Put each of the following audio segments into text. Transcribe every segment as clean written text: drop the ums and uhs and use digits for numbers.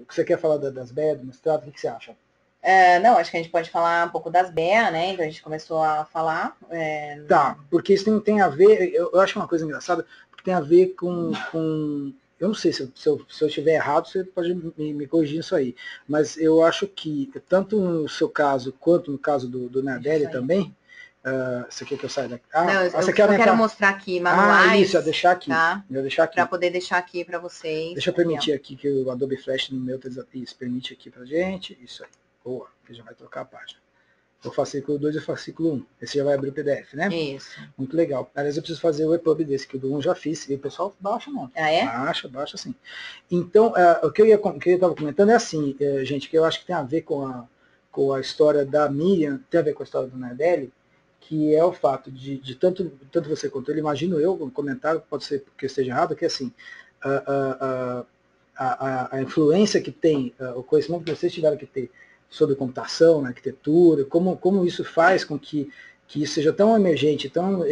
Você quer falar das BEA, do mestrado? O que você acha? Não, acho que a gente pode falar um pouco das BEA, né? Então a gente começou a falar. Tá, porque isso tem a ver, eu acho uma coisa engraçada, porque tem a ver com eu não sei se eu estiver errado, você pode me corrigir isso aí, mas eu acho que, tanto no seu caso, quanto no caso do Nardelli também, você quer que eu saia daqui? Não, eu quero mostrar aqui manuais. Isso, deixar aqui. Tá? Deixar aqui. Para poder deixar aqui para vocês. Deixa eu permitir aqui que o Adobe Flash no meu, isso, permite aqui pra gente, isso aí, boa, que já vai trocar a página. O fascículo 2 e o fascículo 1. Esse já vai abrir o PDF, né? Isso. Muito legal. Aliás, eu preciso fazer o EPUB desse, que o do 1 já fiz. E o pessoal baixa, não. Ah, é? Baixa sim. Então, o que eu estava comentando é assim, gente, que eu acho que tem a ver com a história da Miriam, tem a ver com a história do Nardelli, que é o fato de tanto você quanto ele, imagino eu, um comentário, pode ser que eu esteja errado, que é assim, a influência que tem, o conhecimento que vocês tiveram que ter sobre computação, na arquitetura, como isso faz com que isso seja tão emergente, tão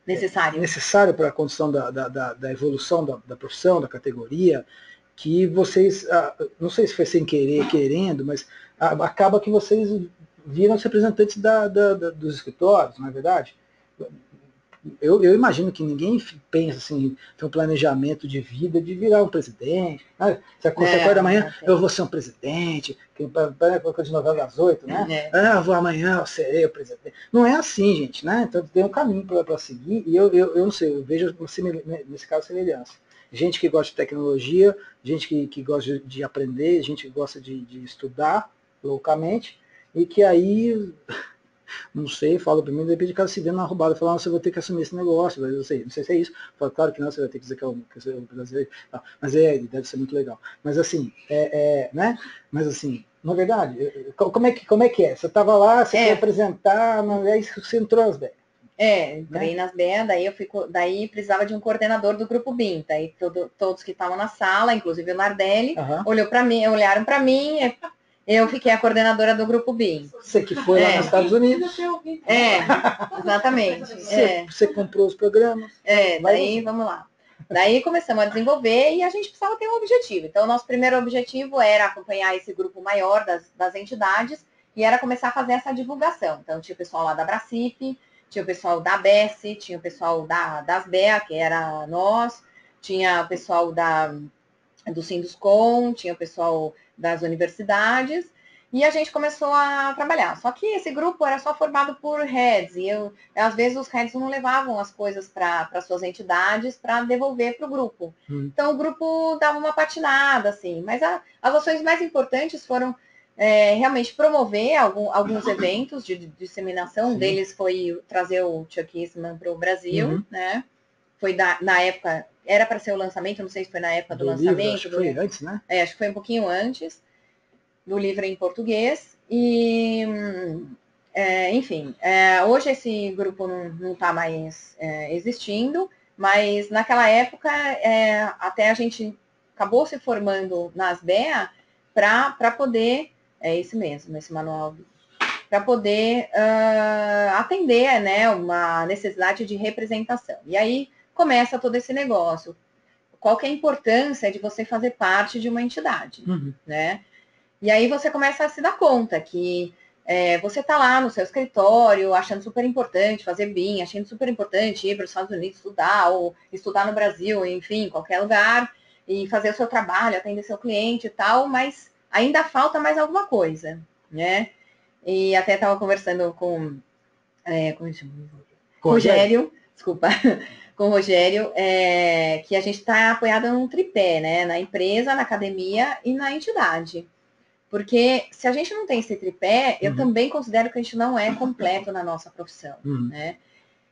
necessário para a condição da evolução da profissão, da categoria, que vocês, não sei se foi sem querer, querendo, mas acaba que vocês viram os representantes dos escritórios, não é verdade? Eu imagino que ninguém pensa assim, tem um planejamento de vida de virar um presidente. Né? Você acorda amanhã, eu vou ser um presidente, coisa de novela das 8, né? Amanhã eu serei o presidente. Não é assim, gente, né? Então tem um caminho para seguir, e eu não sei, eu vejo nesse caso semelhança. Gente que gosta de tecnologia, gente que gosta de aprender, gente que gosta de estudar loucamente, e que aí não sei, falo primeiro, de repente o cara se vê na roubada, fala, você vai ter que assumir esse negócio, mas eu sei, não sei se é isso. Falo, claro que não, você vai ter que dizer que é o brasileiro. Não, mas deve ser muito legal. Mas assim, né? Mas assim, na verdade, como é que é? Você estava lá, você quer apresentar, mas aí você entrou nas BEA. Entrei nas BEA, daí precisava de um coordenador do grupo BIM. Daí todos que estavam na sala, inclusive o Nardelli, olharam para mim, eu fiquei a coordenadora do grupo BIM. Você que foi lá nos Estados Unidos. Exatamente. Você comprou os programas. Daí vamos lá. Daí começamos a desenvolver e a gente precisava ter um objetivo. Então, o nosso primeiro objetivo era acompanhar esse grupo maior das entidades e era começar a fazer essa divulgação. Então, tinha o pessoal lá da Bracip, tinha o pessoal da BES, tinha o pessoal das BEA, que era nós, tinha o pessoal do Sinduscom, tinha o pessoal das universidades, e a gente começou a trabalhar. Só que esse grupo era só formado por heads, e às vezes os heads não levavam as coisas para suas entidades para devolver para o grupo. Então o grupo dava uma patinada, assim, mas as ações mais importantes foram realmente promover alguns eventos de disseminação. Um deles foi trazer o Chuck Eastman para o Brasil, né? Foi na época, era para ser o lançamento, não sei se foi na época do lançamento. Livro, acho que foi antes, né? Acho que foi um pouquinho antes do livro em português. E, enfim, hoje esse grupo não está mais existindo, mas naquela época até a gente acabou se formando nas BEA para poder, isso mesmo, esse manual, para poder atender, né, uma necessidade de representação. E aí começa todo esse negócio. Qual que é a importância de você fazer parte de uma entidade, né? E aí você começa a se dar conta que você está lá no seu escritório achando super importante fazer BIM, achando super importante ir para os Estados Unidos estudar, ou estudar no Brasil, enfim, em qualquer lugar, e fazer o seu trabalho, atender seu cliente e tal, mas ainda falta mais alguma coisa, né? E até estava conversando com Rogério, desculpa, com o Rogério, que a gente está apoiado num tripé, né? Na empresa, na academia e na entidade. Porque se a gente não tem esse tripé, eu também considero que a gente não é completo na nossa profissão, né?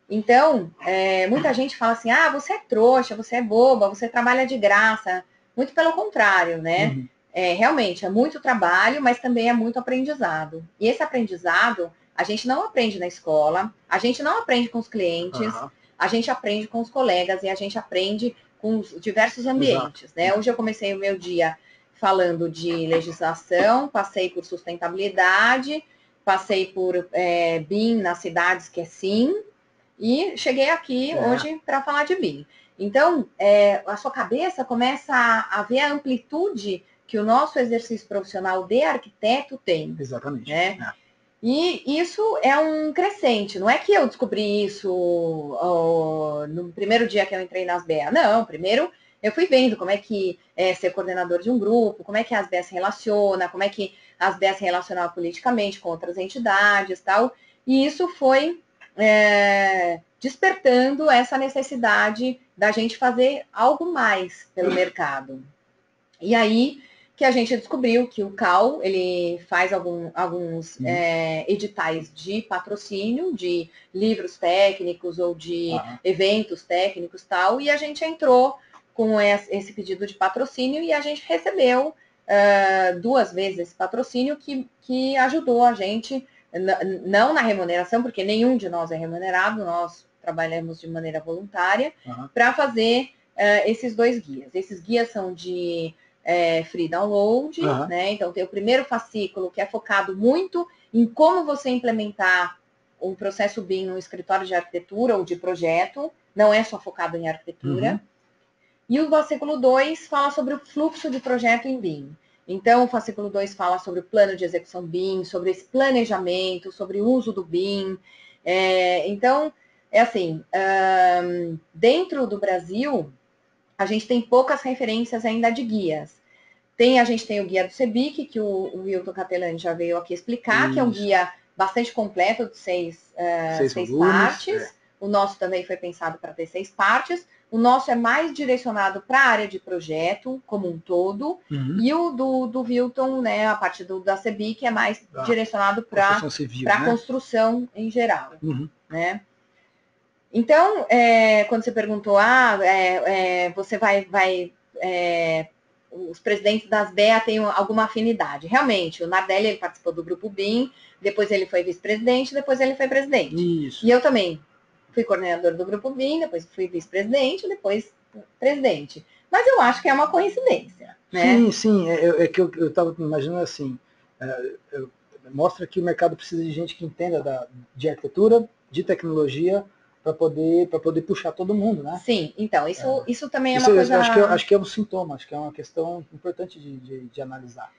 Então, muita gente fala assim, você é trouxa, você é boba, você trabalha de graça. Muito pelo contrário, né? Realmente, é muito trabalho, mas também é muito aprendizado. E esse aprendizado, a gente não aprende na escola, a gente não aprende com os clientes, a gente aprende com os colegas e a gente aprende com os diversos ambientes, né? Hoje eu comecei o meu dia falando de legislação, passei por sustentabilidade, passei por BIM nas cidades, que é SIM, e cheguei aqui hoje para falar de BIM. Então, a sua cabeça começa a ver a amplitude que o nosso exercício profissional de arquiteto tem. Exatamente. Né? E isso é um crescente. Não é que eu descobri isso no primeiro dia que eu entrei nas BEA. Não, primeiro eu fui vendo como é que é ser coordenador de um grupo, como é que as BEA se relaciona, como é que as BEA se relacionam politicamente com outras entidades e tal. E isso foi despertando essa necessidade da gente fazer algo mais pelo mercado. E aí que a gente descobriu que o CAL, ele faz alguns editais de patrocínio, de livros técnicos ou de eventos técnicos e tal, e a gente entrou com esse pedido de patrocínio e a gente recebeu 2 vezes esse patrocínio que ajudou a gente, não na remuneração, porque nenhum de nós é remunerado, nós trabalhamos de maneira voluntária, para fazer esses 2 guias. Esses guias são de free download, né? Então tem o primeiro fascículo que é focado muito em como você implementar um processo BIM no escritório de arquitetura ou de projeto, não é só focado em arquitetura. E o fascículo 2 fala sobre o fluxo de projeto em BIM. Então, o fascículo 2 fala sobre o plano de execução BIM, sobre esse planejamento, sobre o uso do BIM. Então, é assim, dentro do Brasil, a gente tem poucas referências ainda de guias. A gente tem o guia do CEBIC, que o Wilton Catelani já veio aqui explicar, que é um guia bastante completo de 6 partes. O nosso também foi pensado para ter 6 partes. O nosso é mais direcionado para a área de projeto, como um todo. E o do Wilton, né, a parte da CEBIC, é mais direcionado para a construção em geral. Né? Então, quando você perguntou, você os presidentes das BEA têm alguma afinidade. Realmente, o Nardelli ele participou do grupo BIM, depois ele foi vice-presidente, depois ele foi presidente. Isso. E eu também fui coordenador do grupo BIM, depois fui vice-presidente, depois presidente. Mas eu acho que é uma coincidência. Né? Sim. É que eu estava imaginando assim, mostra que o mercado precisa de gente que entenda de arquitetura, de tecnologia, para poder puxar todo mundo, né? Sim, então, isso também é uma coisa... Acho que é um sintoma, acho que é uma questão importante de analisar.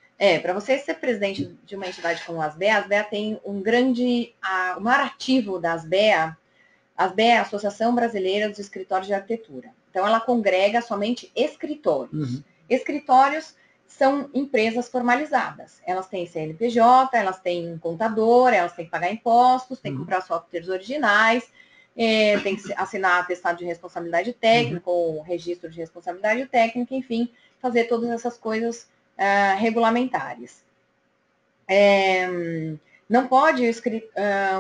Para você ser presidente de uma entidade como as BEA tem o maior ativo das BEA, as BEA é a Associação Brasileira dos Escritórios de Arquitetura. Então, ela congrega somente escritórios. Escritórios são empresas formalizadas. Elas têm CNPJ, elas têm um contador, elas têm que pagar impostos, têm que comprar softwares originais, tem que assinar atestado de responsabilidade técnica ou registro de responsabilidade técnica, enfim, fazer todas essas coisas regulamentares. Não pode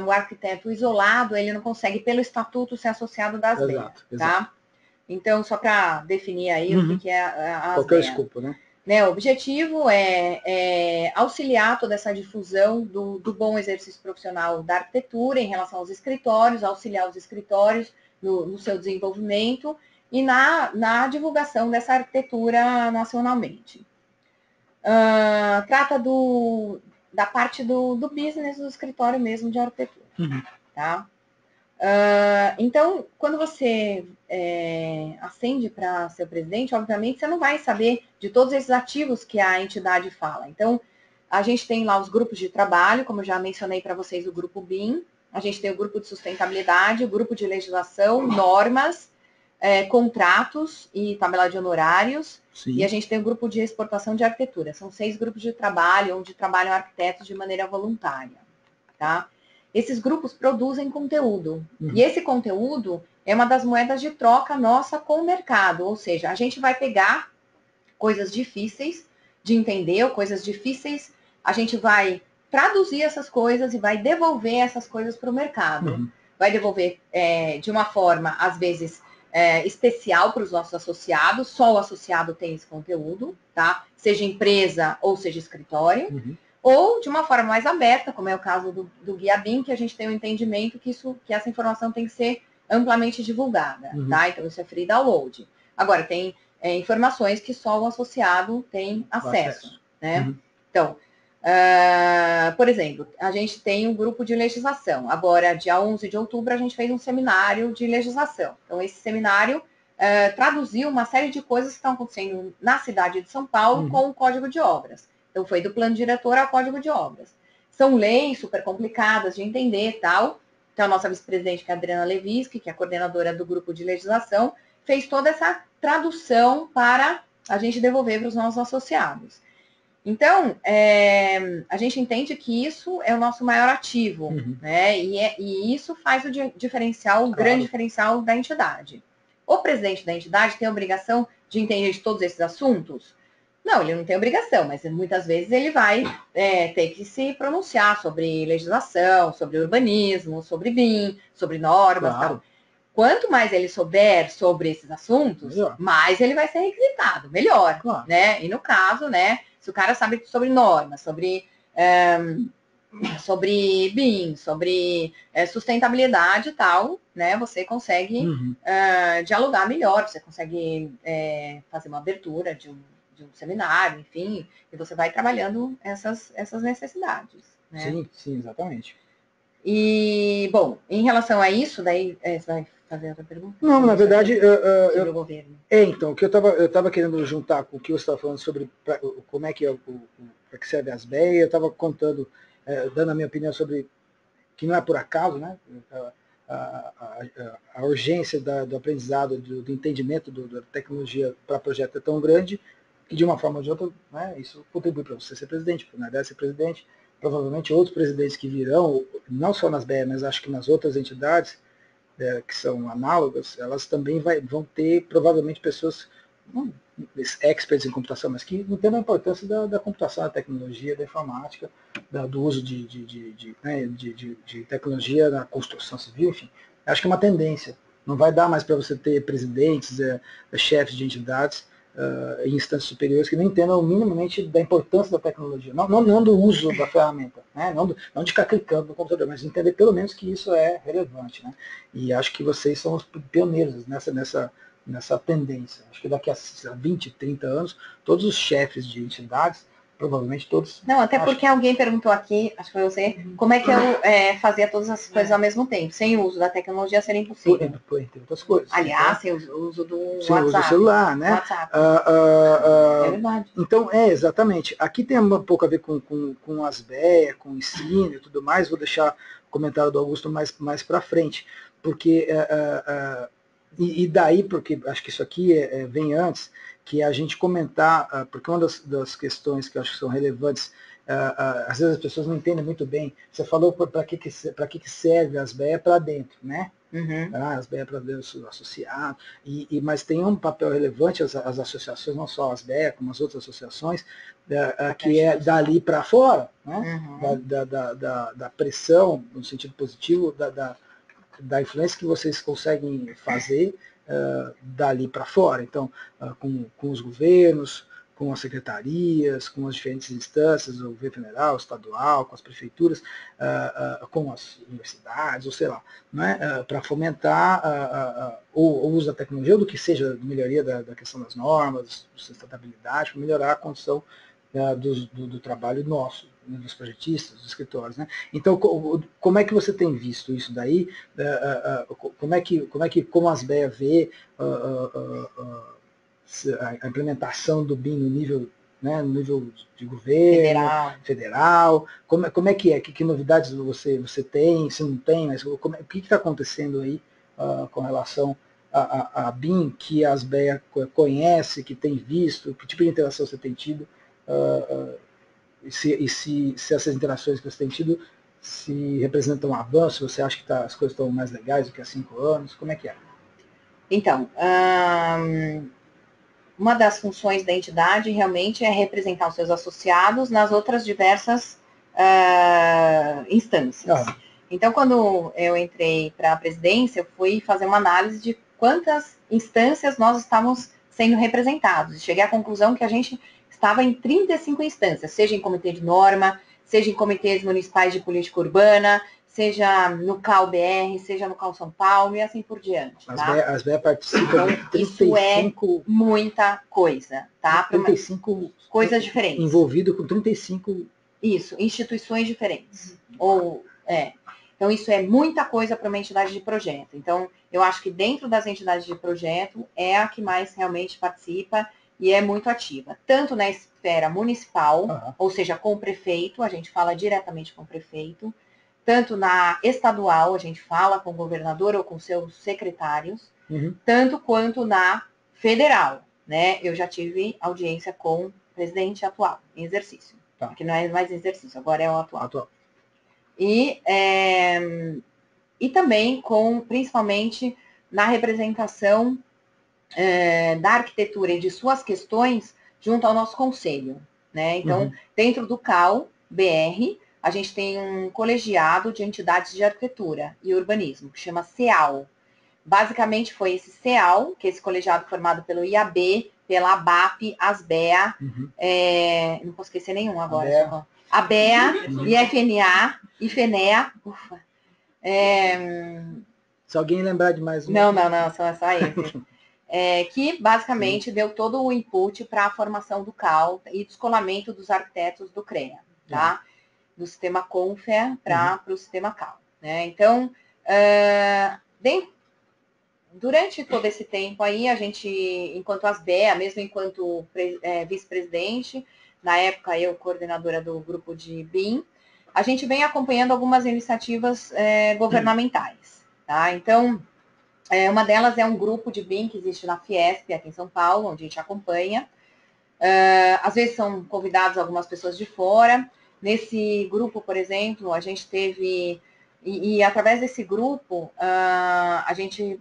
o arquiteto isolado, ele não consegue, pelo estatuto, ser associado das BEA. Tá? Então, só para definir aí o que é as qualquer BEA. escopo, né? O objetivo é auxiliar toda essa difusão do bom exercício profissional da arquitetura em relação aos escritórios, auxiliar os escritórios no seu desenvolvimento e na divulgação dessa arquitetura nacionalmente. Trata da parte do business do escritório mesmo de arquitetura. Tá? Então, quando você ascende para ser presidente, obviamente, você não vai saber de todos esses ativos que a entidade fala. Então, a gente tem lá os grupos de trabalho, como eu já mencionei para vocês, o grupo BIM, a gente tem o grupo de sustentabilidade, o grupo de legislação, normas, contratos e tabela de honorários. Sim. E a gente tem o grupo de exportação de arquitetura. São 6 grupos de trabalho, onde trabalham arquitetos de maneira voluntária. Tá? Esses grupos produzem conteúdo. E esse conteúdo é uma das moedas de troca nossa com o mercado. Ou seja, a gente vai pegar coisas difíceis de entender, ou coisas difíceis, a gente vai traduzir essas coisas e vai devolver essas coisas para o mercado. Vai devolver de uma forma, às vezes, especial para os nossos associados. Só o associado tem esse conteúdo, tá? Seja empresa ou seja escritório. Ou de uma forma mais aberta, como é o caso do Guia BIM, que a gente tem o entendimento que essa informação tem que ser amplamente divulgada, tá? Então, isso é free download. Agora, tem informações que só o associado tem acesso. Né? Então, por exemplo, a gente tem um grupo de legislação. Agora, dia 11 de outubro, a gente fez um seminário de legislação. Então, esse seminário traduziu uma série de coisas que estão acontecendo na cidade de São Paulo com o Código de Obras. Então, foi do plano diretor ao Código de Obras. São leis super complicadas de entender e tal. Então, a nossa vice-presidente, que é a Adriana Levinsky, que é a coordenadora do grupo de legislação, fez toda essa tradução para a gente devolver para os nossos associados. Então, a gente entende que isso é o nosso maior ativo, né? E isso faz o diferencial, o grande diferencial da entidade. O presidente da entidade tem a obrigação de entender de todos esses assuntos? Não, ele não tem obrigação, mas muitas vezes ele vai ter que se pronunciar sobre legislação, sobre urbanismo, sobre BIM, sobre normas e tal. Quanto mais ele souber sobre esses assuntos, mais ele vai ser requisitado, melhor, né? E no caso, né, se o cara sabe sobre normas, sobre BIM, sobre sustentabilidade e tal, né, você consegue dialogar melhor, você consegue fazer uma abertura de um seminário, enfim, e você vai trabalhando essas necessidades. Né? Sim, exatamente. E, bom, em relação a isso, daí você vai fazer outra pergunta? Não, na verdade, sobre o governo. Então, o que eu estava querendo juntar com o que você estava falando sobre como é que para que serve as BEA, eu estava contando, dando a minha opinião sobre que não é por acaso, né? A urgência do aprendizado, do entendimento da tecnologia para projeto é tão grande que, de uma forma ou de outra, né, isso contribui para você ser presidente, para o Nadé ser presidente, provavelmente outros presidentes que virão, não só nas BEA, mas acho que nas outras entidades, que são análogas, elas também vão ter, provavelmente, pessoas, não experts em computação, mas que entendam a importância da computação, da tecnologia, da informática, do uso de tecnologia na construção civil, enfim. Acho que é uma tendência. Não vai dar mais para você ter presidentes, chefes de entidades em instâncias superiores que não entendam minimamente da importância da tecnologia. Não do uso da ferramenta, né? Não de ficar clicando no computador, mas entender pelo menos que isso é relevante. Né? E acho que vocês são os pioneiros nessa tendência. Acho que daqui a 20, 30 anos, todos os chefes de entidades, provavelmente todos... Não, até porque alguém perguntou aqui, acho que foi você, como é que eu fazia todas as coisas ao mesmo tempo? Sem o uso da tecnologia seria impossível. Entre outras coisas. Aliás, sem o uso do WhatsApp. Sem o uso do celular, né? WhatsApp. É verdade. Então, exatamente. Aqui tem um pouco a ver com as BEA, com o ensino e tudo mais. Vou deixar o comentário do Augusto mais para frente. Porque... E daí, porque acho que isso aqui vem antes, que a gente comentar, porque uma das questões que eu acho que são relevantes, às vezes as pessoas não entendem muito bem. Você falou para que serve as BEA para dentro, né? As BEA para dentro associado, mas tem um papel relevante as associações, não só as BEA, como as outras associações, que é dali para fora, né? Da pressão, no sentido positivo, da influência que vocês conseguem fazer dali para fora. Então, com os governos, com as secretarias, com as diferentes instâncias, o governo federal, estadual, com as prefeituras, com as universidades, ou sei lá, né, para fomentar o uso da tecnologia, ou do que seja de melhoria da questão das normas, sustentabilidade, para melhorar a condição do trabalho nosso, dos projetistas, dos escritórios. Né? Então, como é que você tem visto isso daí? Como as BEA vê a implementação do BIM no nível, né, no nível de governo, federal? Como é que é? Que novidades você tem? Se não tem, mas o que está acontecendo aí com relação a BIM, que as BEA conhece, que tem visto, que tipo de interação você tem tido? Se essas interações que você tem tido se representam um avanço, você acha que as coisas estão mais legais do que há 5 anos? Como é que é? Então, uma das funções da entidade realmente é representar os seus associados nas outras diversas instâncias. Então, quando eu entrei para a presidência, eu fui fazer uma análise de quantas instâncias nós estávamos sendo representados. E cheguei à conclusão que a gente estava em 35 instâncias, seja em comitê de norma, seja em comitês municipais de política urbana, seja no CAL-BR, seja no CAL São Paulo e assim por diante. As BEA participam de 35... Isso é muita coisa, tá? 35 coisas diferentes. Envolvido com 35... Isso, instituições diferentes. Ou, Então, isso é muita coisa para uma entidade de projeto. Então, eu acho que dentro das entidades de projeto é a que mais realmente participa e é muito ativa. Tanto na esfera municipal, ou seja, com o prefeito, a gente fala diretamente com o prefeito, tanto na estadual, a gente fala com o governador ou com seus secretários, tanto quanto na federal, né? Eu já tive audiência com o presidente atual, em exercício. Tá. Que não é mais exercício, agora é o atual. E também com, principalmente, na representação da arquitetura e de suas questões junto ao nosso conselho, né? Então, dentro do CAL-BR, a gente tem um colegiado de entidades de arquitetura e urbanismo, que chama CEAL. Basicamente, foi esse CEAL, que é esse colegiado formado pelo IAB, pela ABAP, ASBEA, não posso esquecer nenhum agora. ABEA, IFNA, IFENEA, ufa. Se alguém lembrar de mais um. Não, só esse. Que basicamente deu todo o input para a formação do CAL e descolamento dos arquitetos do CREA, tá? Do sistema Confer para o sistema CAL, né? Então, durante todo esse tempo aí, a gente, enquanto ASBEA, mesmo enquanto vice-presidente, na época eu coordenadora do grupo de BIM, a gente vem acompanhando algumas iniciativas governamentais, tá? Então, uma delas é um grupo de BIM que existe na Fiesp, aqui em São Paulo, onde a gente acompanha. Às vezes são convidados algumas pessoas de fora. Nesse grupo, por exemplo, a gente teve... E através desse grupo, a gente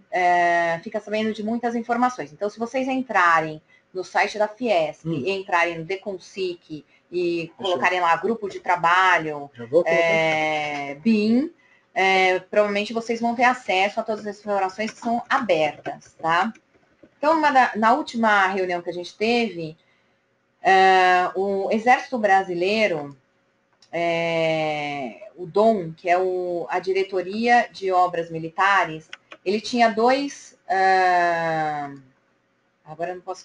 fica sabendo de muitas informações. Então, se vocês entrarem no site da Fiesp, e entrarem no Deconsig e colocarem lá grupo de trabalho, BIM, provavelmente vocês vão ter acesso a todas as informações que são abertas, tá? Então, na última reunião que a gente teve, o Exército Brasileiro, o DOM, que é a Diretoria de Obras Militares, ele tinha dois... agora eu não posso...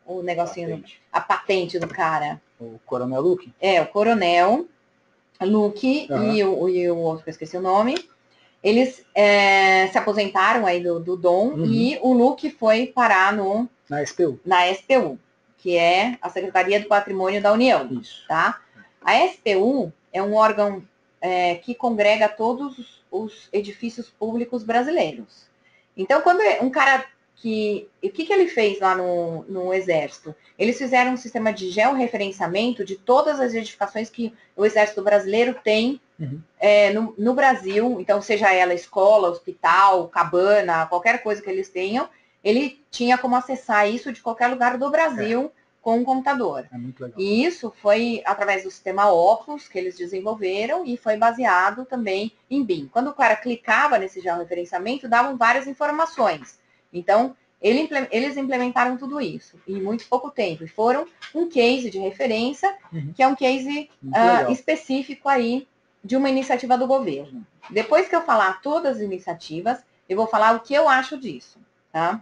o negocinho... A patente do cara. O Coronel Luque? O Coronel Luque e o outro que eu esqueci o nome. Eles se aposentaram aí do DOM e o Luque foi parar na SPU. Na SPU, que é a Secretaria do Patrimônio da União. Isso. Tá? A SPU é um órgão que congrega todos os edifícios públicos brasileiros. Então, quando um cara o que ele fez lá no Exército? Eles fizeram um sistema de georreferenciamento de todas as edificações que o Exército Brasileiro tem no Brasil. Então, seja ela escola, hospital, cabana, qualquer coisa que eles tenham, ele tinha como acessar isso de qualquer lugar do Brasil com um computador. É muito legal. E isso foi através do sistema Opus que eles desenvolveram e foi baseado também em BIM. Quando o cara clicava nesse georreferenciamento, davam várias informações. Então, eles implementaram tudo isso em muito pouco tempo. E foram um case de referência, que é um case específico aí de uma iniciativa do governo. Depois que eu falar todas as iniciativas, eu vou falar o que eu acho disso, tá?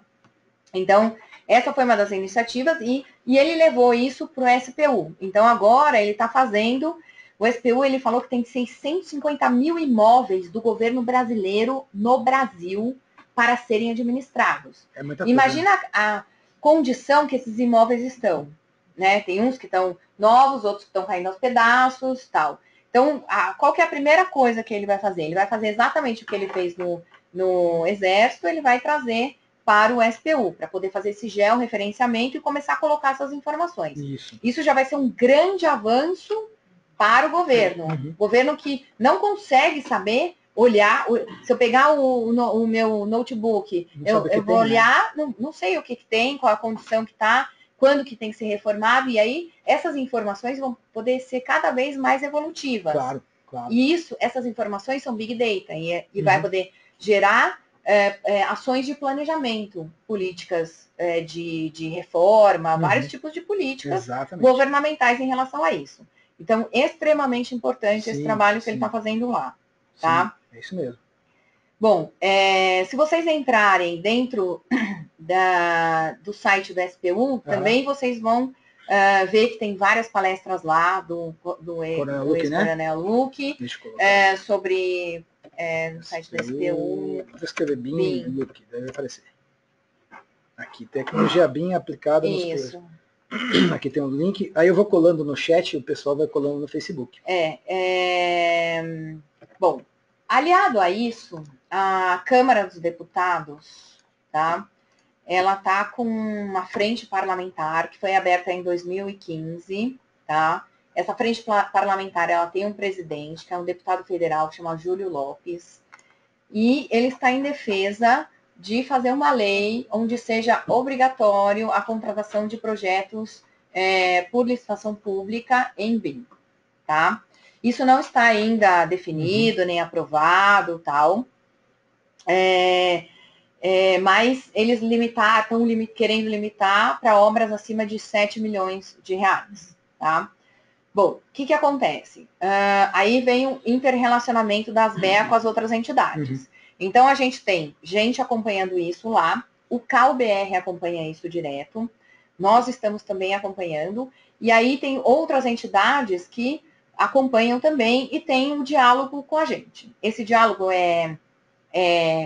Então, essa foi uma das iniciativas e ele levou isso para o SPU. Então, agora ele está fazendo... O SPU, ele falou que tem 650 mil imóveis do governo brasileiro no Brasil para serem administrados. Imagina a condição que esses imóveis estão, né? Tem uns que estão novos, outros que estão caindo aos pedaços, tal. Então, qual que é a primeira coisa que ele vai fazer? Ele vai fazer exatamente o que ele fez no Exército, ele vai trazer para o SPU, para poder fazer esse georreferenciamento e começar a colocar essas informações. Isso já vai ser um grande avanço para o governo. Governo que não consegue saber olhar, se eu pegar o meu notebook, eu vou olhar, não sei o que tem, qual a condição que está, quando que tem que ser reformado, e aí essas informações vão poder ser cada vez mais evolutivas. Claro. E essas informações são Big Data, e vai poder gerar ações de planejamento, políticas de reforma, vários tipos de políticas governamentais em relação a isso. Então, extremamente importante esse trabalho que ele está fazendo lá. Tá? É isso mesmo. Bom, se vocês entrarem dentro do site do SPU, também vocês vão ver que tem várias palestras lá do ex-coronel Luque, sobre no site da SPU. Vou escrever BIM Luque, deve aparecer. Aqui, tecnologia BIM aplicada nos projetos. Aqui tem um link, aí eu vou colando no chat e o pessoal vai colando no Facebook. Bom, aliado a isso, a Câmara dos Deputados, tá? Ela está com uma frente parlamentar que foi aberta em 2015, tá? Essa frente parlamentar, ela tem um presidente, que é um deputado federal, que chama Júlio Lopes, e ele está em defesa de fazer uma lei onde seja obrigatório a contratação de projetos por licitação pública em BIM, tá? Isso não está ainda definido, nem aprovado, tal. Mas eles estão querendo limitar para obras acima de 7 milhões de reais, tá? Bom, o que acontece? Aí vem o interrelacionamento das BEA com as outras entidades. Então, a gente tem gente acompanhando isso lá, o CalBR acompanha isso direto, nós estamos também acompanhando, e aí tem outras entidades que acompanham também e tem um diálogo com a gente. Esse diálogo é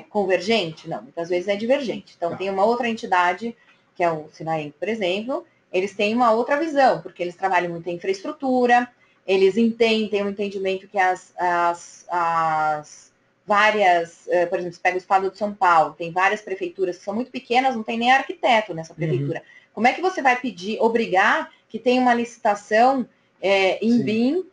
convergente? Não, muitas vezes é divergente. Então, tem uma outra entidade, que é o Sinaem, por exemplo, eles têm uma outra visão, porque eles trabalham muito em infraestrutura, eles têm um entendimento que as várias, por exemplo, você pega o estado de São Paulo, tem várias prefeituras que são muito pequenas, não tem nem arquiteto nessa prefeitura. Como é que você vai obrigar que tenha uma licitação em BIM,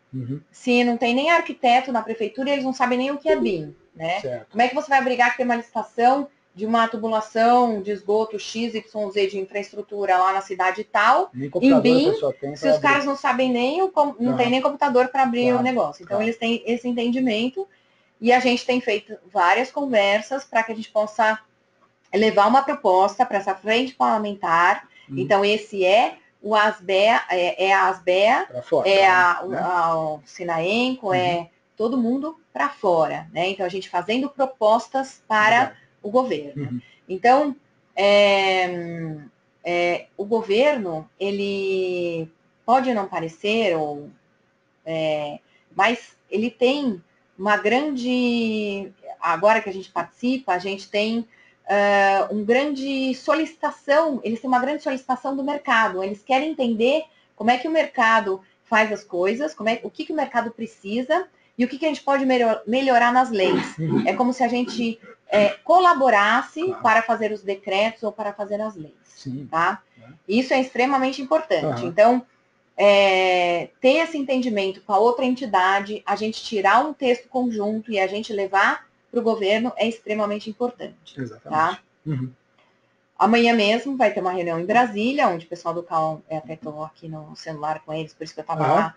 se não tem nem arquiteto na prefeitura e eles não sabem nem o que é BIM, né? Certo. Como é que você vai obrigar que tenha uma licitação de uma tubulação de esgoto XYZ de infraestrutura lá na cidade tal, em BIM, se os caras não sabem nem, não tem nem computador para abrir o negócio. Então, eles têm esse entendimento e a gente tem feito várias conversas para que a gente possa levar uma proposta para essa frente parlamentar. Então, esse o ASBEA, a ASBEA, o Sinaenco, todo mundo para fora, né? Então, a gente fazendo propostas para o governo. Então, o governo, ele pode não parecer, mas ele tem uma grande... Agora que a gente participa, a gente tem uma grande solicitação, eles têm uma grande solicitação do mercado, eles querem entender como é que o mercado faz as coisas, o que o mercado precisa e o que a gente pode melhorar nas leis. É como se a gente colaborasse para fazer os decretos ou para fazer as leis. Tá? Isso é extremamente importante. Então, ter esse entendimento com a outra entidade, a gente tirar um texto conjunto e a gente levar para o governo é extremamente importante. Exatamente. Tá? Amanhã mesmo vai ter uma reunião em Brasília, onde o pessoal do CAL, até estou aqui no celular com eles, por isso que eu estava lá,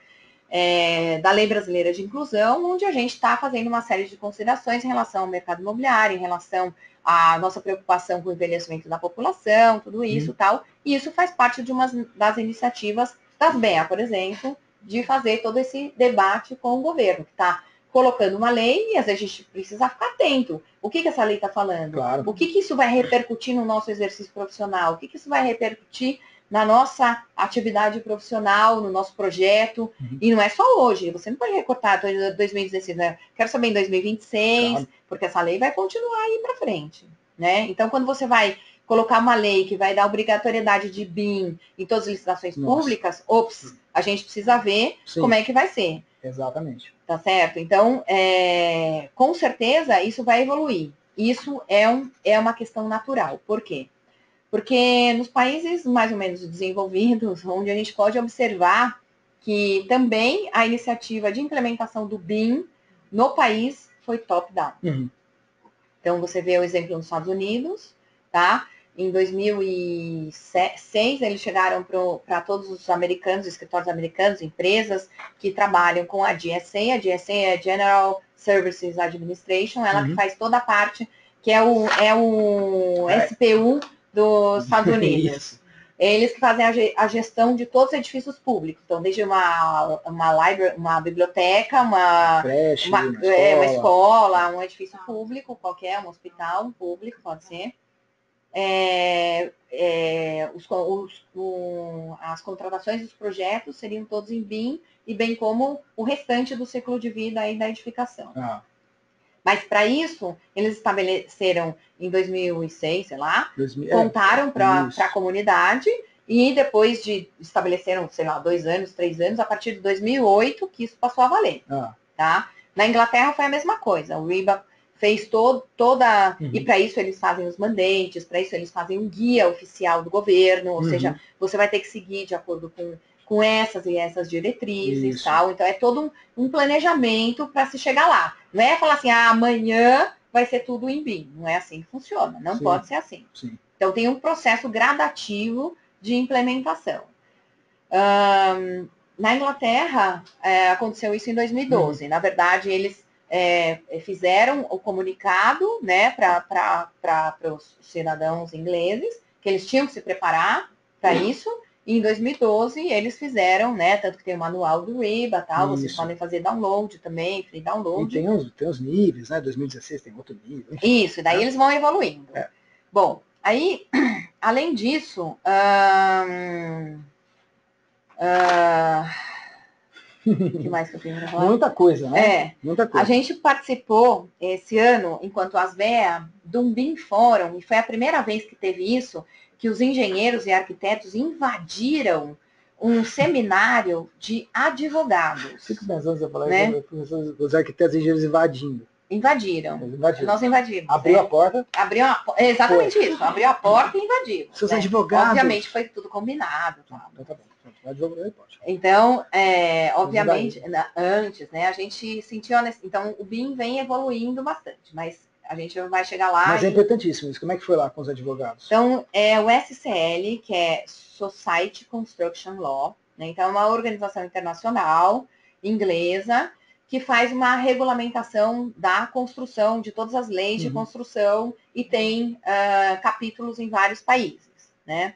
da Lei Brasileira de Inclusão, onde a gente está fazendo uma série de considerações em relação ao mercado imobiliário, em relação à nossa preocupação com o envelhecimento da população, tudo isso e tal. E isso faz parte de uma das iniciativas das BEA, por exemplo, de fazer todo esse debate com o governo, que está colocando uma lei e às vezes a gente precisa ficar atento. O que essa lei está falando? Claro. O que isso vai repercutir no nosso exercício profissional? O que isso vai repercutir na nossa atividade profissional, no nosso projeto? E não é só hoje. Você não pode recortar 2016, né? Quero saber em 2026, porque essa lei vai continuar aí para frente, né? Então, quando você vai colocar uma lei que vai dar obrigatoriedade de BIM em todas as licitações públicas, a gente precisa ver como é que vai ser. Exatamente. Tá certo? Então, com certeza, isso vai evoluir. Isso é uma questão natural. Por quê? Porque nos países mais ou menos desenvolvidos, onde a gente pode observar que também a iniciativa de implementação do BIM no país foi top-down. Então, você vê o exemplo nos Estados Unidos, tá? Em 2006, eles chegaram para todos os americanos, escritórios americanos, empresas que trabalham com a GSA. A GSA é General Services Administration, ela que faz toda a parte, que é o SPU dos Estados Unidos. Eles que fazem a gestão de todos os edifícios públicos. Então, desde uma biblioteca, uma escola, um edifício público qualquer, um hospital público, pode ser. as contratações dos projetos seriam todos em BIM, e bem como o restante do ciclo de vida aí da edificação. Mas para isso, eles estabeleceram em 2006, sei lá, contaram para a comunidade, e depois estabeleceram, sei lá, 2 anos, 3 anos, a partir de 2008 que isso passou a valer. Tá? Na Inglaterra foi a mesma coisa, o RIBA fez toda... E para isso eles fazem os mandates, para isso eles fazem um guia oficial do governo, ou seja, você vai ter que seguir de acordo com essas e essas diretrizes, tal. Então é todo um planejamento para se chegar lá. Não é falar assim, amanhã vai ser tudo em BIM. Não é assim que funciona, não pode ser assim. Então tem um processo gradativo de implementação. Na Inglaterra, aconteceu isso em 2012. Na verdade, eles fizeram o comunicado, né, para os cidadãos ingleses, que eles tinham que se preparar para isso. E em 2012, eles fizeram, né, tanto que tem o manual do RIBA, tal, vocês podem fazer download também, free download. E tem os níveis, né, 2016 tem outro nível. Enfim, isso, e daí eles vão evoluindo. Bom, aí, além disso, o que mais que eu tenho para falar? Muita coisa, né? Muita coisa. A gente participou esse ano, enquanto Asvea, de um BIM Fórum, e foi a primeira vez que teve isso, que os engenheiros e arquitetos invadiram um seminário de advogados. Fico pensando, você falar, né? Os arquitetos e engenheiros invadindo. Invadiram. Nós invadimos. Abriu a porta. Exatamente isso. Abriu a porta e invadiu. Seus advogados. Obviamente foi tudo combinado. Tá? Então tá bom. Advogado pode. Então, obviamente, antes, né, a gente sentiu... Então, o BIM vem evoluindo bastante, mas a gente vai chegar lá... Mas é importantíssimo isso. Como é que foi lá com os advogados? Então, o SCL, que é Society Construction Law, né, então é uma organização internacional, inglesa, que faz uma regulamentação da construção, de todas as leis de construção, e tem capítulos em vários países, né?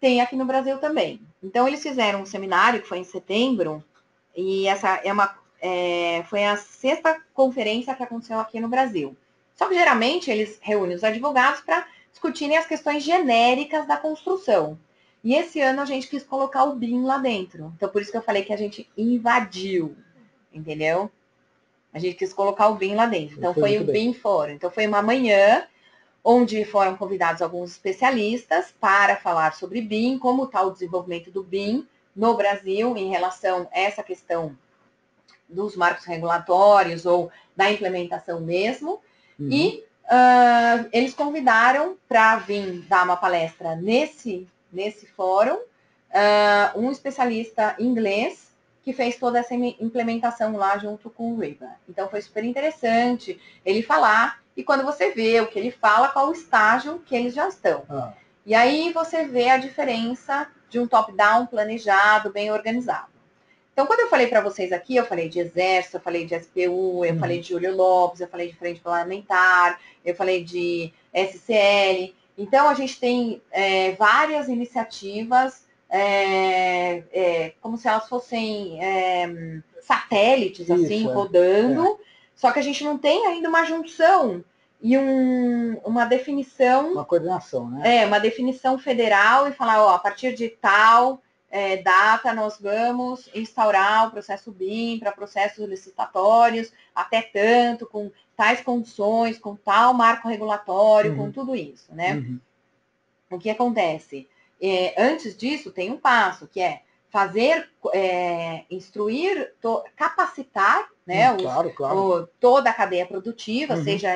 Tem aqui no Brasil também. Então, eles fizeram um seminário, que foi em setembro, e essa foi a 6ª conferência que aconteceu aqui no Brasil. Só que, geralmente, eles reúnem os advogados para discutirem as questões genéricas da construção. E esse ano a gente quis colocar o BIM lá dentro. Então, por isso que eu falei que a gente invadiu, entendeu? A gente quis colocar o BIM lá dentro. Então, foi o BIM Fórum. Então, foi uma manhã onde foram convidados alguns especialistas para falar sobre BIM, como está o desenvolvimento do BIM no Brasil em relação a essa questão dos marcos regulatórios ou da implementação mesmo. E eles convidaram para vir dar uma palestra nesse fórum um especialista inglês que fez toda essa implementação lá junto com o RIBA. Então, foi super interessante ele falar, e quando você vê o que ele fala, qual o estágio que eles já estão. E aí você vê a diferença de um top-down planejado, bem organizado. Então, quando eu falei para vocês aqui, eu falei de Exército, eu falei de SPU, eu falei de Júlio Lopes, eu falei de Frente Parlamentar, eu falei de SCL. Então, a gente tem várias iniciativas, como se elas fossem satélites, assim, rodando, só que a gente não tem ainda uma junção e uma definição... Uma coordenação, né? Uma definição federal e falar, a partir de tal... data, nós vamos instaurar o processo BIM para processos licitatórios, até tanto, com tais condições, com tal marco regulatório, com tudo isso, né? O que acontece? Antes disso, tem um passo, que é fazer, instruir, capacitar, né, toda a cadeia produtiva, seja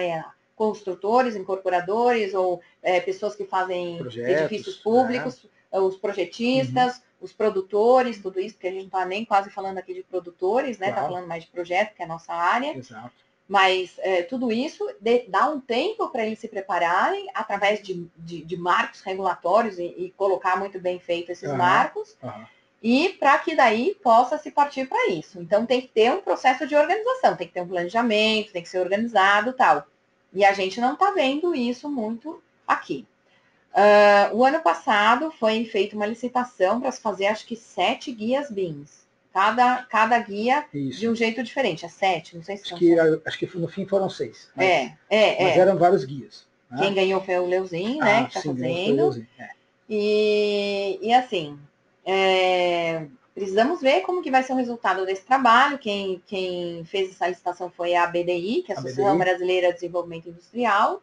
construtores, incorporadores, ou pessoas que fazem edifícios públicos, os projetistas, os produtores, tudo isso, porque a gente não está nem quase falando aqui de produtores, né? Está falando mais de projeto, que é a nossa área. Exato. Mas tudo isso dá um tempo para eles se prepararem através de marcos regulatórios e colocar muito bem feito esses marcos, e para que daí possa se partir para isso. Então tem que ter um processo de organização, tem que ter um planejamento, tem que ser organizado e tal. E a gente não está vendo isso muito aqui. O ano passado foi feita uma licitação para se fazer, acho que 7 guias BIMs. Cada guia de um jeito diferente. 7, não sei se acho que no fim foram 6. Mas Mas eram vários guias. né? Quem ganhou foi o Leuzinho, né, que está fazendo. E assim, precisamos ver como que vai ser o resultado desse trabalho. Quem fez essa licitação foi a ABDI, que é a Associação Brasileira de Desenvolvimento Industrial.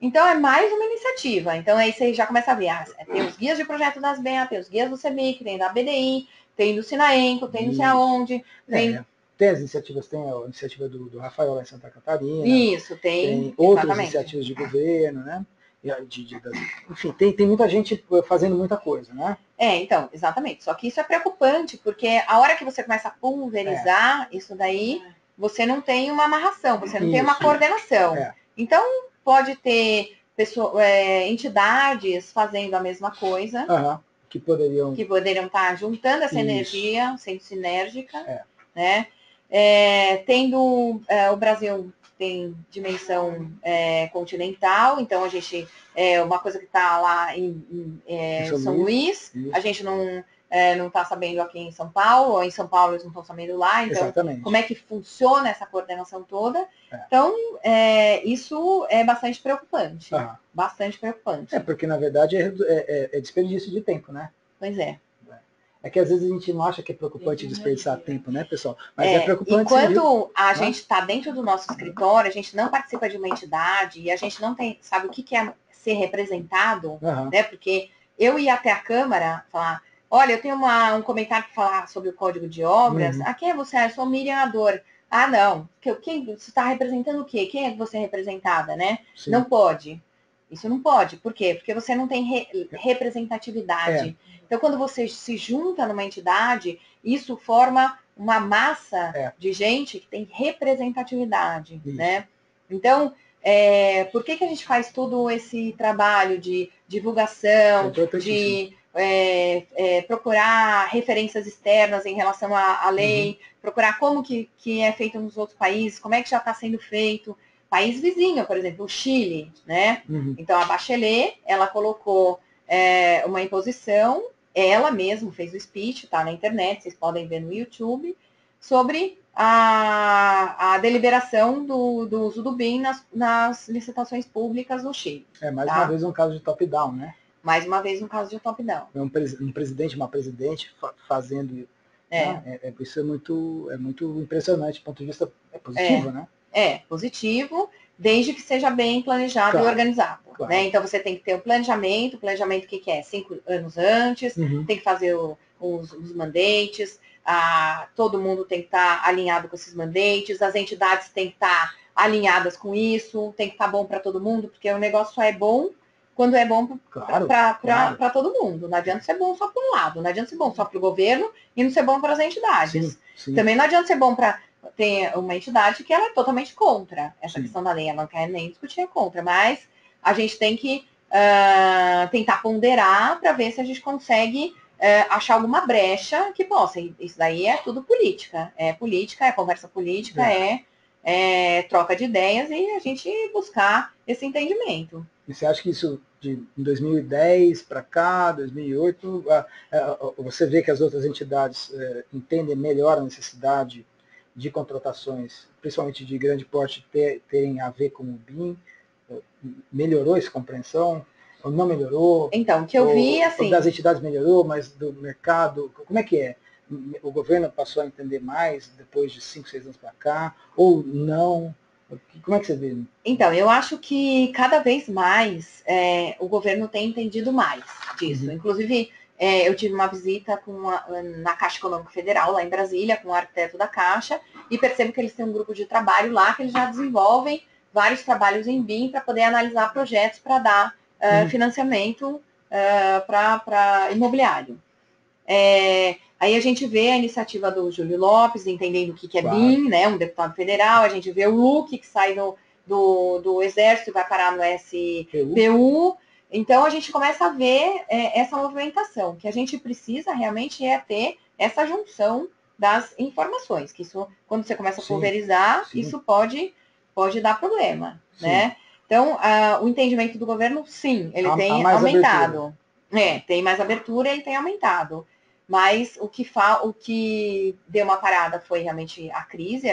Então, é mais uma iniciativa. Então, aí você já começa a ver, tem os guias de projeto das BEA, tem os guias do CEBIC, tem da ABDI, tem do Sinaenco, tem não sei aonde. Tem as iniciativas, tem a iniciativa do Rafael lá em Santa Catarina. Isso, tem outras iniciativas de governo, né? Enfim, tem muita gente fazendo muita coisa, né? Então, exatamente. Só que isso é preocupante, porque a hora que você começa a pulverizar isso daí, você não tem uma amarração, você não tem uma coordenação. Então, pode ter entidades fazendo a mesma coisa. Que poderiam estar juntando essa energia, sendo sinérgica, né? O Brasil tem dimensão continental, então a gente uma coisa que está lá em São Luís, a gente não está sabendo aqui em São Paulo, ou em São Paulo eles não estão sabendo lá, então como é que funciona essa coordenação toda? Então, isso é bastante preocupante. Bastante preocupante. Porque na verdade é desperdício de tempo, né? Pois é. É que às vezes a gente não acha que é preocupante desperdiçar tempo, né, pessoal? Mas é preocupante. Enquanto a gente está dentro do nosso escritório, a gente não participa de uma entidade e a gente não sabe o que é ser representado, né? Porque eu ia até a Câmara falar, olha, eu tenho um comentário para falar sobre o Código de Obras. Quem é você? Eu sou Miriam Ador. Ah, não. Quem, você está representando o quê? Quem é que você é representada, né? Sim. Não pode. Isso não pode. Por quê? Porque você não tem representatividade. Então, quando você se junta numa entidade, isso forma uma massa de gente que tem representatividade, né? Então, por que a gente faz todo esse trabalho de divulgação, de procurar referências externas em relação à lei, procurar como que é feito nos outros países, como é que já está sendo feito? País vizinho, por exemplo, o Chile, né? Então, a Bachelet, ela colocou uma imposição, ela mesma fez o speech, tá na internet, vocês podem ver no YouTube, sobre a deliberação do uso do BIM nas licitações públicas no Chile. Mais uma vez um caso de top-down, né? Mais uma vez um caso de top-down. Um presidente, uma presidente fazendo... isso é muito impressionante, do ponto de vista positivo, né? Positivo, desde que seja bem planejado e organizado. Claro. Né? Então, você tem que ter um planejamento o que é? 5 anos antes, tem que fazer os mandates, todo mundo tem que estar alinhado com esses mandates, as entidades têm que estar alinhadas com isso, tem que estar bom para todo mundo, porque o negócio só é bom quando é bom para todo mundo. Não adianta ser bom só para um lado, não adianta ser bom só para o governo e não ser bom para as entidades. Sim. Também não adianta ser bom para... Tem uma entidade que ela é totalmente contra essa questão da lei, ela não quer nem discutir contra, mas a gente tem que tentar ponderar para ver se a gente consegue achar alguma brecha que possa. Isso daí é tudo política. É política, é conversa política, é troca de ideias e a gente buscar esse entendimento. E você acha que isso, em 2010 para cá, 2008, você vê que as outras entidades entendem melhor a necessidade de contratações, principalmente de grande porte, terem a ver com o BIM? Melhorou essa compreensão? Ou não melhorou? Então, o que eu vi, assim... Das entidades melhorou, mas do mercado, como é que é? O governo passou a entender mais depois de 5, 6 anos para cá? Ou não? Como é que você vê? Então, eu acho que cada vez mais o governo tem entendido mais disso. Inclusive, eu tive uma visita na Caixa Econômica Federal, lá em Brasília, com o arquiteto da Caixa, e percebo que eles têm um grupo de trabalho lá, que eles já desenvolvem vários trabalhos em BIM para poder analisar projetos para dar financiamento para imobiliário. Aí a gente vê a iniciativa do Júlio Lopes, entendendo o que é BIM, né, um deputado federal, a gente vê o Luque, que sai do Exército e vai parar no SPU. Então, a gente começa a ver essa movimentação. O que a gente precisa realmente é ter essa junção das informações, que isso, quando você começa a pulverizar, isso pode dar problema, né? Então, o entendimento do governo, sim, ele tem aumentado. Tem mais abertura, ele tem aumentado. Mas o que deu uma parada foi realmente a crise.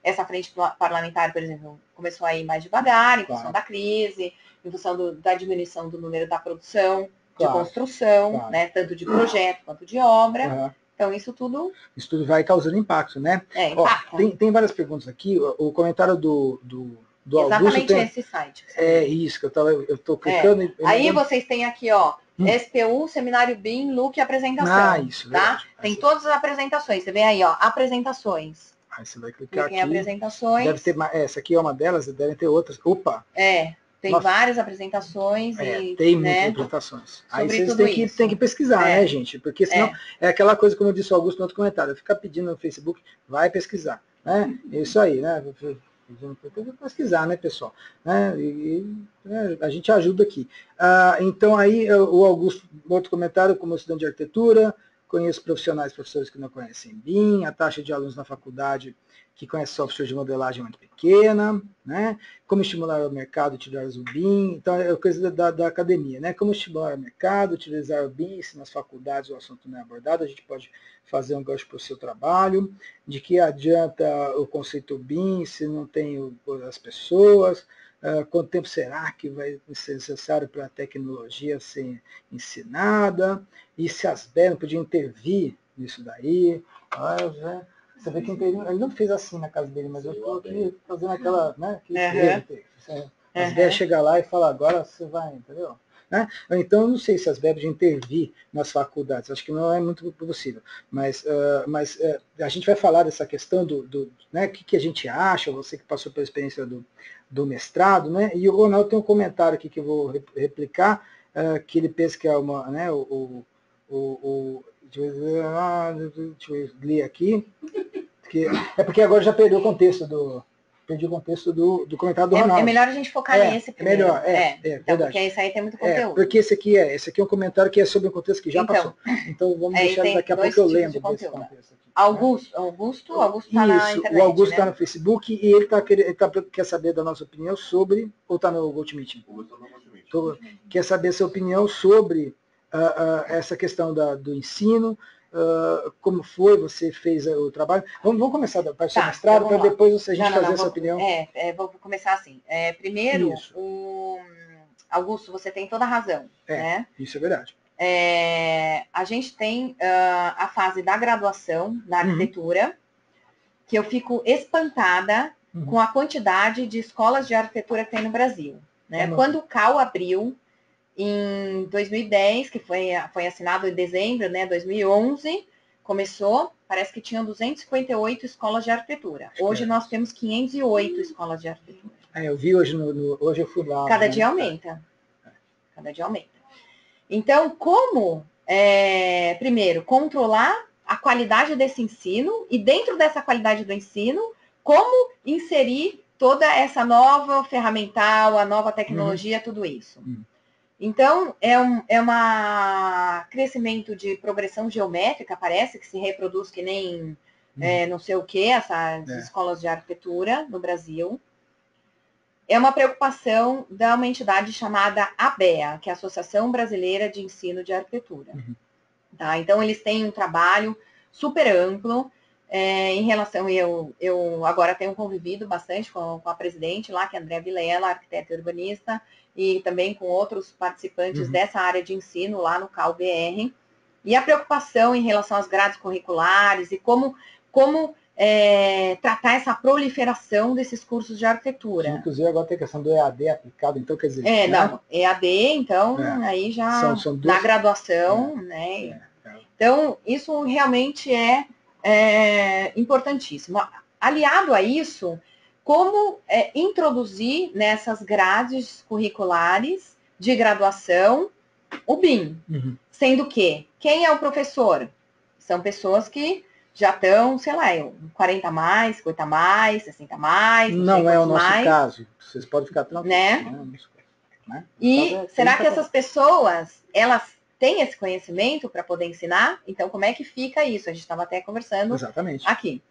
Essa frente parlamentar, por exemplo, começou a ir mais devagar em função da crise, em função da diminuição do número da produção de construção, né? Tanto de projeto quanto de obra. Então, isso tudo vai causando impacto, né? Tem várias perguntas aqui. O comentário do exatamente Augusto esse site. Isso que eu tô clicando. Aí vocês têm aqui, SPU, Seminário BIM, look e apresentação. Isso, tá? Verdade. Tem todas as apresentações. Você vê aí, apresentações. Aí você vai clicar aqui. Em apresentações. Deve ter essa aqui é uma delas, devem ter outras. Opa! Tem várias apresentações. Tem muitas apresentações. Aí vocês têm que pesquisar, né, gente? Porque senão é aquela coisa, como eu disse ao Augusto no outro comentário, ficar pedindo no Facebook, vai pesquisar. Né? Isso aí, né? Tem que pesquisar, né, pessoal? Né? A gente ajuda aqui. Então, aí, o Augusto, outro comentário, como estudante de arquitetura, conheço professores que não conhecem BIM, a taxa de alunos na faculdade que conhece software de modelagem é muito pequena, né? Como estimular o mercado, utilizar o BIM, então é coisa da academia, né? Como estimular o mercado, utilizar o BIM, se nas faculdades o assunto não é abordado, a gente pode fazer um gancho para o seu trabalho, de que adianta o conceito BIM se não tem as pessoas, quanto tempo será que vai ser necessário para a tecnologia ser ensinada, e se as BER não podiam intervir nisso daí. Você vê que ele não fez assim na casa dele, mas eu estou aqui fazendo aquela, né? As BER chegam lá e falam, agora você vai, entendeu? Né? Então, eu não sei se as BER de intervir nas faculdades, acho que não é muito possível, mas a gente vai falar dessa questão né, o que a gente acha, você que passou pela experiência do mestrado, né? E o Ronaldo tem um comentário aqui que eu vou replicar, que ele pensa que é uma, né, deixa eu ler aqui, porque agora já perdi o contexto do comentário do Ronaldo. É melhor a gente focar nesse primeiro. Melhor, então, porque esse aí tem muito conteúdo. Porque esse aqui é um comentário que é sobre um contexto que já passou. Então vamos deixar daqui a pouco eu lembro desse contexto aqui. Augusto está na internet. O Augusto está no Facebook e ele quer saber da nossa opinião sobre, ou está no GoToMeeting? Quer saber a sua opinião sobre essa questão do ensino, como foi, você fez o trabalho. Vamos começar da parte do mestrado, para depois a gente fazer essa opinião. Vou começar assim. Primeiro, Augusto, você tem toda a razão. Né? Isso é verdade. A gente tem a fase da graduação na arquitetura, que eu fico espantada com a quantidade de escolas de arquitetura que tem no Brasil. Né? Quando o CAL abriu, em 2010, que foi assinado em dezembro, né, 2011, começou, parece que tinham 258 escolas de arquitetura. Hoje nós temos 508 escolas de arquitetura. Eu vi hoje, hoje eu fui lá. Cada dia aumenta. Cada dia aumenta. Então, como, primeiro, controlar a qualidade desse ensino e dentro dessa qualidade do ensino, como inserir toda essa nova ferramental, a nova tecnologia, tudo isso. Então, é um crescimento de progressão geométrica, parece, que se reproduz que nem não sei o que, essas escolas de arquitetura no Brasil. É uma preocupação de uma entidade chamada ABEA, que é a Associação Brasileira de Ensino de Arquitetura. Tá? Então, eles têm um trabalho super amplo em relação... Eu agora tenho convivido bastante com a presidente lá, que é a Andréa Vilela, arquiteta e urbanista, e também com outros participantes dessa área de ensino lá no CAL-BR. E a preocupação em relação às grades curriculares e como tratar essa proliferação desses cursos de arquitetura. Inclusive agora tem a questão do EAD aplicado, então quer dizer... EAD, então, aí já são duas... na graduação, né? Então, isso realmente é importantíssimo. Aliado a isso, como introduzir nessas grades curriculares de graduação o BIM. Sendo que, quem é o professor? São pessoas que já estão, sei lá, 40 mais, 50 mais, 60 mais. Não é o nosso caso. Vocês podem ficar tranquilos. Né? E será que essas pessoas, elas têm esse conhecimento para poder ensinar? Então, como é que fica isso? A gente estava até conversando aqui.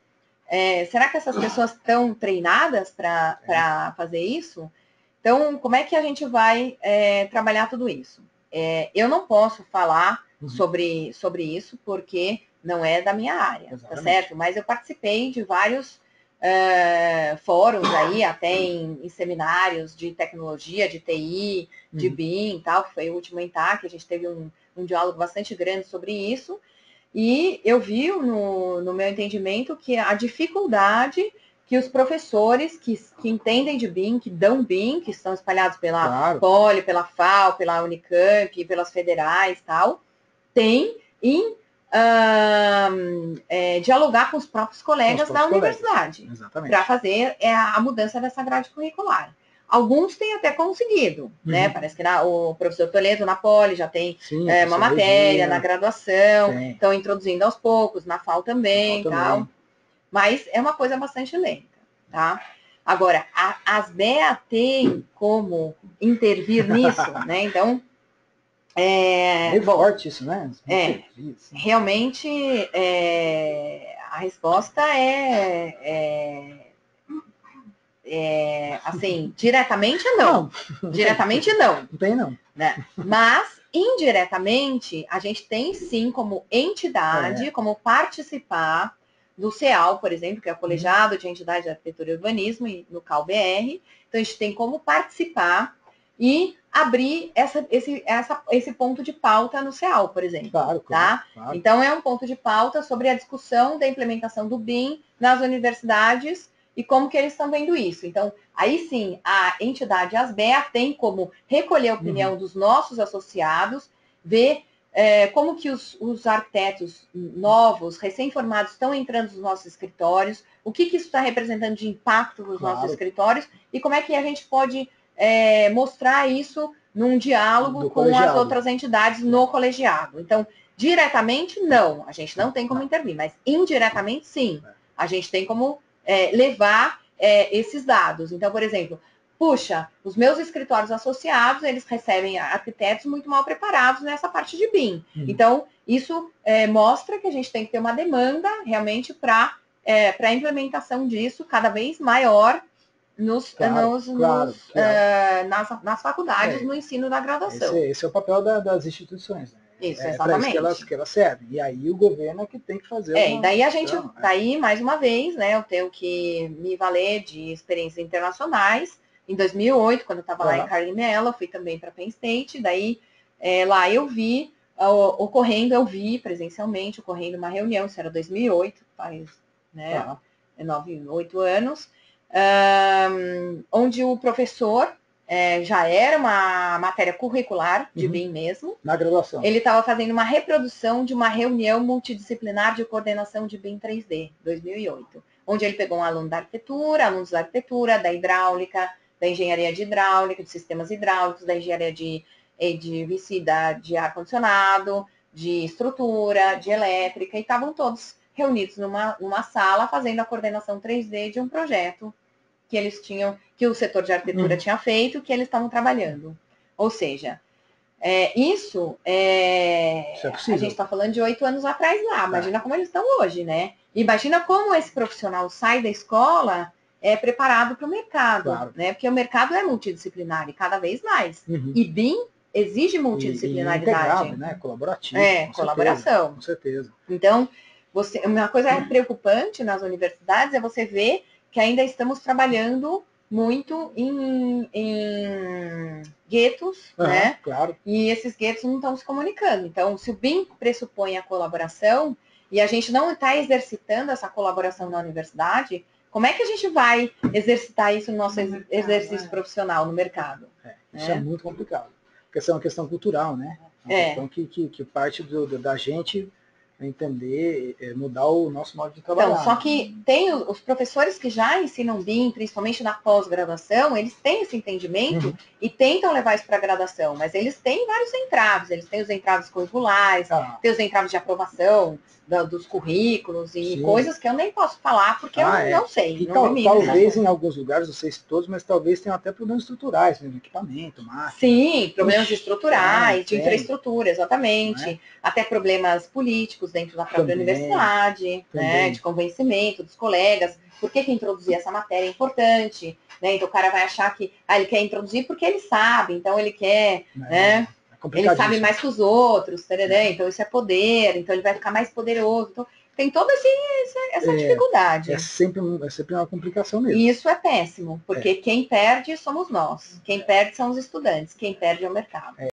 Será que essas pessoas estão treinadas para fazer isso? Então, como é que a gente vai trabalhar tudo isso? Eu não posso falar sobre isso, porque não é da minha área, Exatamente. tá certo? Mas eu participei de vários fóruns aí, até em seminários de tecnologia, de TI, de BIM e tal, que foi o último ENTAC, a gente teve um diálogo bastante grande sobre isso, e eu vi no meu entendimento que a dificuldade que os professores que entendem de BIM, que dão BIM, que estão espalhados pela Poli, pela FAO, pela Unicamp, pelas federais e tal, têm em dialogar com os próprios colegas da universidade para fazer a mudança dessa grade curricular. Alguns têm até conseguido, né? Parece que o professor Toledo, na Poli, já tem uma matéria na graduação, estão introduzindo aos poucos, na FAO também, tal. Mas é uma coisa bastante lenta, tá? Agora, as BEA têm como intervir nisso, né? Então, meio forte isso, né? Realmente, a resposta assim, diretamente não. Diretamente não. Não tem, não. Né? Mas, indiretamente, a gente tem sim como entidade, como participar do CEAL, por exemplo, que é o Colegiado de Entidades de Arquitetura e Urbanismo, e no CAL-BR. Então, a gente tem como participar e abrir esse ponto de pauta no CEAL, por exemplo. Claro. Então, é um ponto de pauta sobre a discussão da implementação do BIM nas universidades e como que eles estão vendo isso. Então, aí sim, a entidade ASBEA tem como recolher a opinião dos nossos associados, ver como que os arquitetos novos, recém-formados, estão entrando nos nossos escritórios, o que isso está representando de impacto nos nossos escritórios e como é que a gente pode mostrar isso num diálogo com as outras entidades no colegiado. Então, diretamente, não. A gente não tem como intervir, mas indiretamente, sim. A gente tem como levar esses dados. Então, por exemplo, puxa, os meus escritórios associados, eles recebem arquitetos muito mal preparados nessa parte de BIM. Então, isso mostra que a gente tem que ter uma demanda realmente para a implementação disso cada vez maior nas faculdades, no ensino da graduação. Esse é o papel das instituições, né? Isso, exatamente. Para isso que elas servem. E aí o governo é que tem que fazer daí, mais uma vez, né, eu tenho que me valer de experiências internacionais. Em 2008, quando eu estava lá em Carnegie Mellon, eu fui também para Penn State. Daí, lá eu vi presencialmente, ocorrendo uma reunião, isso era 2008, faz 8 anos, onde o professor já era uma matéria curricular de BIM mesmo. Na graduação. Ele estava fazendo uma reprodução de uma reunião multidisciplinar de coordenação de BIM 3D, 2008, onde ele pegou um aluno da arquitetura, alunos da arquitetura, da hidráulica, da engenharia de hidráulica, de sistemas hidráulicos, da engenharia de ar-condicionado, de estrutura, de elétrica, e estavam todos reunidos numa sala fazendo a coordenação 3D de um projeto que eles tinham, que o setor de arquitetura tinha feito, que eles estavam trabalhando. Ou seja, isso a gente está falando de 8 anos atrás lá. Imagina como eles estão hoje, né? Imagina como esse profissional sai da escola preparado para o mercado, né? Porque o mercado é multidisciplinar e cada vez mais. E BIM exige multidisciplinaridade. Integrado, né? Colaborativo. Colaboração. Com certeza. Então, uma coisa preocupante nas universidades é você ver que ainda estamos trabalhando muito em guetos, né? Claro. E esses guetos não estão se comunicando. Então, se o BIM pressupõe a colaboração e a gente não está exercitando essa colaboração na universidade, como é que a gente vai exercitar isso no nosso exercício profissional no mercado? Isso é muito complicado. Porque essa é uma questão cultural, né? É uma questão que parte da gente entender, mudar o nosso modo de trabalhar. Então, só que tem os professores que já ensinam BIM, principalmente na pós-graduação, eles têm esse entendimento e tentam levar isso para a graduação, mas eles têm vários entraves. Eles têm os entraves curriculares, têm os entraves de aprovação dos currículos e coisas que eu nem posso falar porque eu não sei. E talvez em alguns lugares, não sei se todos, mas talvez tenham até problemas estruturais, mesmo equipamento, máquina. Sim, problemas estruturais, de infraestrutura, exatamente. Até problemas políticos dentro da própria universidade, né, de convencimento dos colegas, por que introduzir essa matéria é importante, né? Então o cara vai achar que ele quer introduzir porque ele sabe, então ele quer, né? ele sabe mais que os outros, então isso é poder, então ele vai ficar mais poderoso. Então, tem toda essa dificuldade. É sempre uma complicação mesmo. E isso é péssimo, porque quem perde somos nós. Quem perde são os estudantes, quem perde é o mercado.